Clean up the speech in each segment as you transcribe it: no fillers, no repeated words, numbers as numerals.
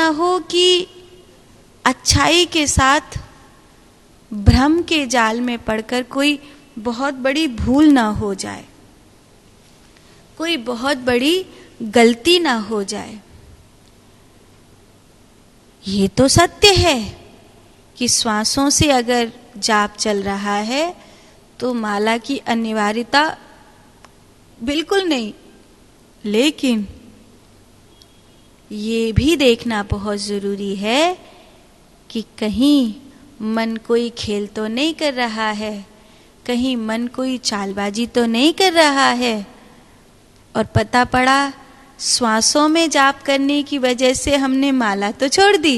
ना हो कि अच्छाई के साथ भ्रम के जाल में पड़कर कोई बहुत बड़ी भूल ना हो जाए, कोई बहुत बड़ी गलती ना हो जाए। ये तो सत्य है कि श्वासों से अगर जाप चल रहा है तो माला की अनिवार्यता बिल्कुल नहीं, लेकिन ये भी देखना बहुत जरूरी है कि कहीं मन कोई खेल तो नहीं कर रहा है, कहीं मन कोई चालबाजी तो नहीं कर रहा है, और पता पड़ा श्वासों में जाप करने की वजह से हमने माला तो छोड़ दी,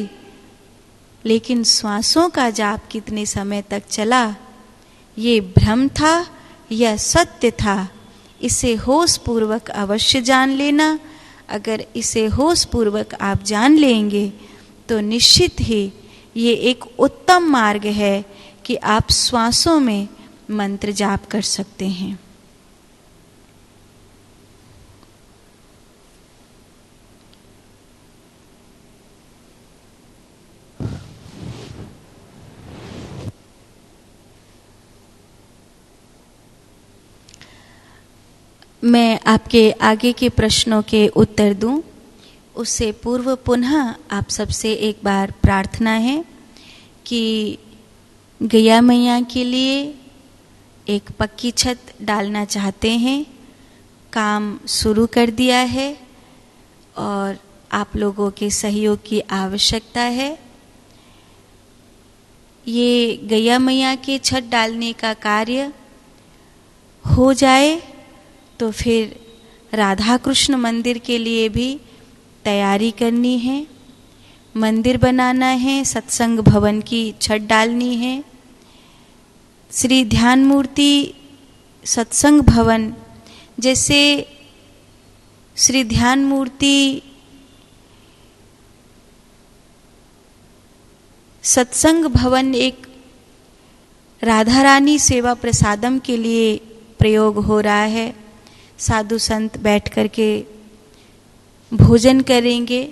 लेकिन श्वासों का जाप कितने समय तक चला, ये भ्रम था या सत्य था, इसे होश पूर्वक अवश्य जान लेना। अगर इसे होश पूर्वक आप जान लेंगे तो निश्चित ही ये एक उत्तम मार्ग है कि आप श्वासों में मंत्र जाप कर सकते हैं। मैं आपके आगे के प्रश्नों के उत्तर दूं, उससे पूर्व पुनः आप सबसे एक बार प्रार्थना है कि गैया मैया के लिए एक पक्की छत डालना चाहते हैं। काम शुरू कर दिया है और आप लोगों के सहयोग की आवश्यकता है। ये गैया मैया के छत डालने का कार्य हो जाए तो फिर राधा कृष्ण मंदिर के लिए भी तैयारी करनी है, मंदिर बनाना है, सत्संग भवन की छत डालनी है। श्री ध्यान मूर्ति सत्संग भवन, जैसे श्री ध्यान मूर्ति सत्संग भवन एक राधा रानी सेवा प्रसादम के लिए प्रयोग हो रहा है, साधु संत बैठ करके भोजन करेंगे,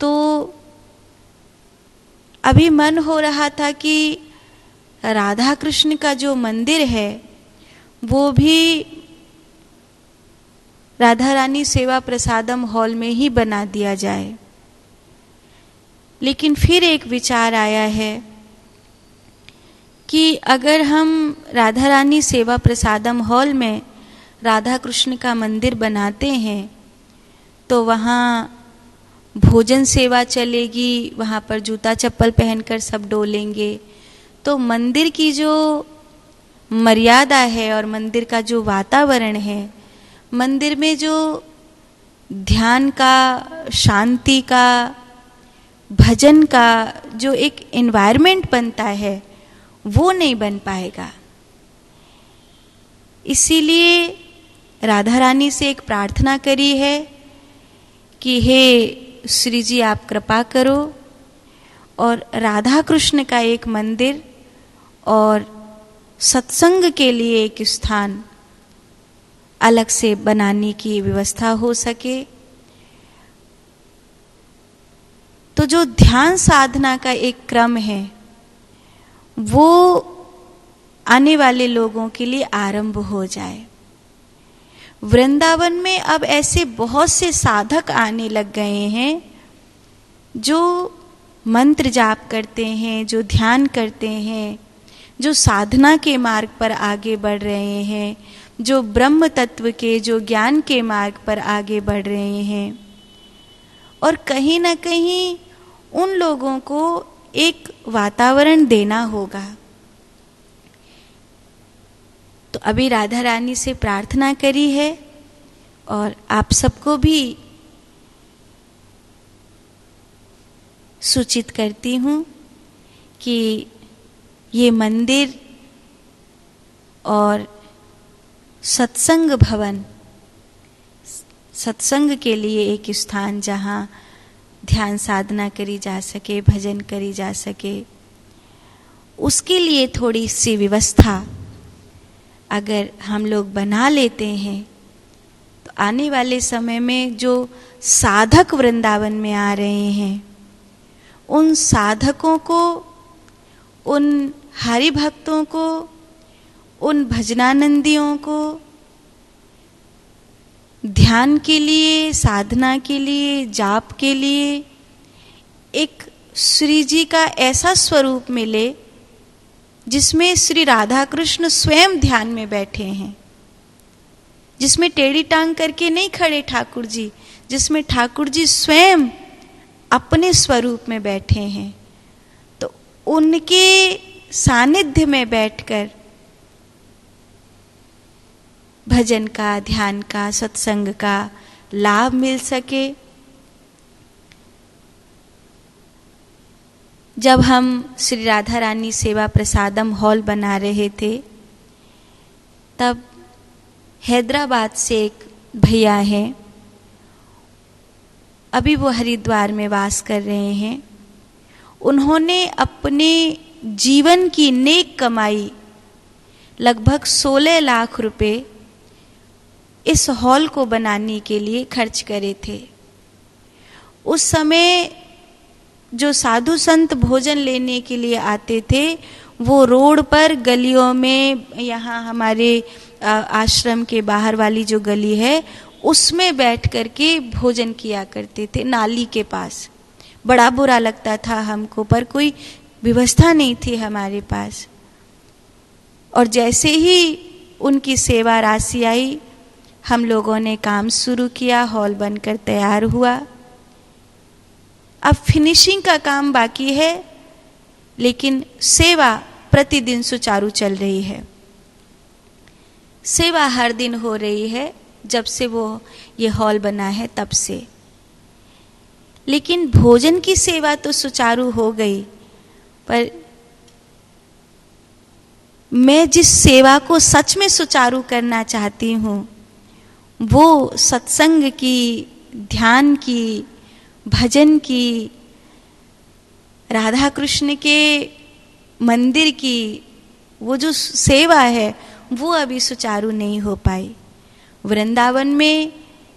तो अभी मन हो रहा था कि राधा कृष्ण का जो मंदिर है वो भी राधा रानी सेवा प्रसादम हॉल में ही बना दिया जाए। लेकिन फिर एक विचार आया है कि अगर हम राधा रानी सेवा प्रसादम हॉल में राधा कृष्ण का मंदिर बनाते हैं तो वहाँ भोजन सेवा चलेगी, वहाँ पर जूता चप्पल पहनकर सब डोलेंगे, तो मंदिर की जो मर्यादा है और मंदिर का जो वातावरण है, मंदिर में जो ध्यान का, शांति का, भजन का जो एक एनवायरनमेंट बनता है वो नहीं बन पाएगा। इसीलिए राधा रानी से एक प्रार्थना करी है कि हे श्री जी आप कृपा करो और राधा कृष्ण का एक मंदिर और सत्संग के लिए एक स्थान अलग से बनाने की व्यवस्था हो सके। तो जो ध्यान साधना का एक क्रम है वो आने वाले लोगों के लिए आरंभ हो जाए। वृंदावन में अब ऐसे बहुत से साधक आने लग गए हैं जो मंत्र जाप करते हैं, जो ध्यान करते हैं, जो साधना के मार्ग पर आगे बढ़ रहे हैं, जो ब्रह्म तत्व के, जो ज्ञान के मार्ग पर आगे बढ़ रहे हैं। और कहीं ना कहीं उन लोगों को एक वातावरण देना होगा। तो अभी राधा रानी से प्रार्थना करी है और आप सबको भी सूचित करती हूँ कि ये मंदिर और सत्संग भवन, सत्संग के लिए एक स्थान जहाँ ध्यान साधना करी जा सके, भजन करी जा सके, उसके लिए थोड़ी सी व्यवस्था अगर हम लोग बना लेते हैं तो आने वाले समय में जो साधक वृंदावन में आ रहे हैं, उन साधकों को, उन हरि भक्तों को, उन भजनानंदियों को ध्यान के लिए, साधना के लिए, जाप के लिए एक श्री जी का ऐसा स्वरूप मिले जिसमें श्री राधा कृष्ण स्वयं ध्यान में बैठे हैं, जिसमें टेढ़ी टांग करके नहीं खड़े ठाकुर जी, जिसमें ठाकुर जी स्वयं अपने स्वरूप में बैठे हैं। तो उनके सानिध्य में बैठकर भजन का, ध्यान का, सत्संग का लाभ मिल सके। जब हम श्री राधा रानी सेवा प्रसादम हॉल बना रहे थे, तब हैदराबाद से एक भैया हैं, अभी वो हरिद्वार में वास कर रहे हैं। उन्होंने अपने जीवन की नेक कमाई लगभग 16 लाख रुपए इस हॉल को बनाने के लिए खर्च करे थे। उस समय जो साधु संत भोजन लेने के लिए आते थे, वो रोड पर, गलियों में, यहाँ हमारे आश्रम के बाहर वाली जो गली है उसमें बैठ करके भोजन किया करते थे, नाली के पास। बड़ा बुरा लगता था हमको, पर कोई व्यवस्था नहीं थी हमारे पास। और जैसे ही उनकी सेवा राशि आई, हम लोगों ने काम शुरू किया, हॉल बनकर तैयार हुआ। अब फिनिशिंग का काम बाकी है, लेकिन सेवा प्रतिदिन सुचारू चल रही है। सेवा हर दिन हो रही है, जब से वो ये हॉल बना है तब से। लेकिन भोजन की सेवा तो सुचारू हो गई, पर मैं जिस सेवा को सच में सुचारू करना चाहती हूँ, वो सत्संग की, ध्यान की, भजन की, राधा कृष्ण के मंदिर की वो जो सेवा है, वो अभी सुचारू नहीं हो पाई। वृंदावन में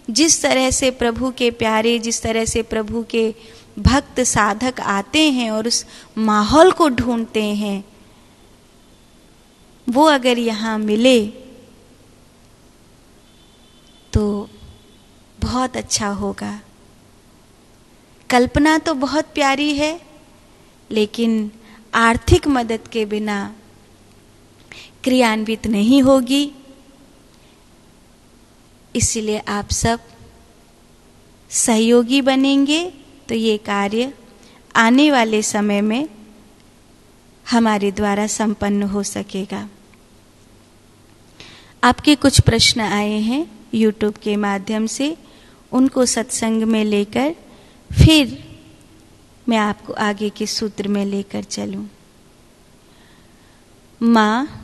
जिस तरह से प्रभु के प्यारे, जिस तरह से प्रभु के भक्त साधक आते हैं और उस माहौल को ढूंढते हैं, वो अगर यहाँ मिले तो बहुत अच्छा होगा। कल्पना तो बहुत प्यारी है, लेकिन आर्थिक मदद के बिना क्रियान्वित नहीं होगी। इसलिए आप सब सहयोगी बनेंगे तो ये कार्य आने वाले समय में हमारे द्वारा संपन्न हो सकेगा। आपके कुछ प्रश्न आए हैं YouTube के माध्यम से, उनको सत्संग में लेकर फिर मैं आपको आगे के सूत्र में लेकर चलूं। माँ,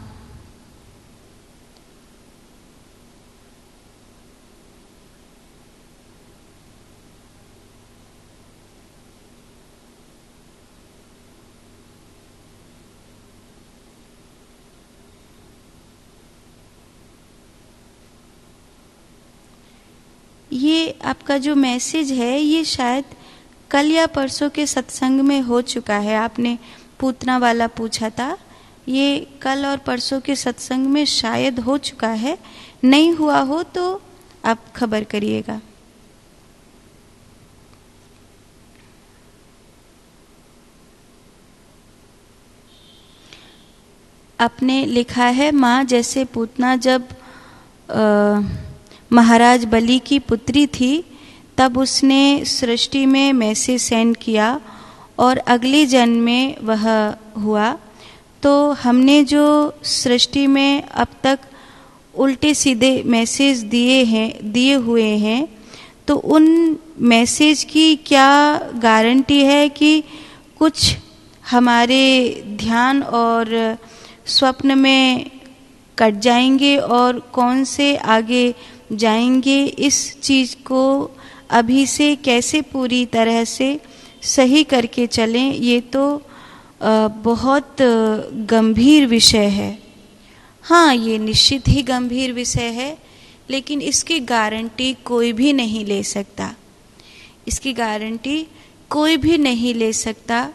ये आपका जो मैसेज है, ये शायद कल या परसों के सत्संग में हो चुका है। आपने पूतना वाला पूछा था, ये कल और परसों के सत्संग में शायद हो चुका है। नहीं हुआ हो तो आप खबर करिएगा। आपने लिखा है, माँ जैसे पूतना जब महाराज बलि की पुत्री थी, तब उसने सृष्टि में मैसेज सेंड किया और अगले जन्म में वह हुआ। तो हमने जो सृष्टि में अब तक उल्टे सीधे मैसेज दिए हुए हैं, तो उन मैसेज की क्या गारंटी है कि कुछ हमारे ध्यान और स्वप्न में कट जाएंगे और कौन से आगे जाएंगे? इस चीज़ को अभी से कैसे पूरी तरह से सही करके चलें, ये तो बहुत गंभीर विषय है। हाँ, ये निश्चित ही गंभीर विषय है, लेकिन इसकी गारंटी कोई भी नहीं ले सकता। इसकी गारंटी कोई भी नहीं ले सकता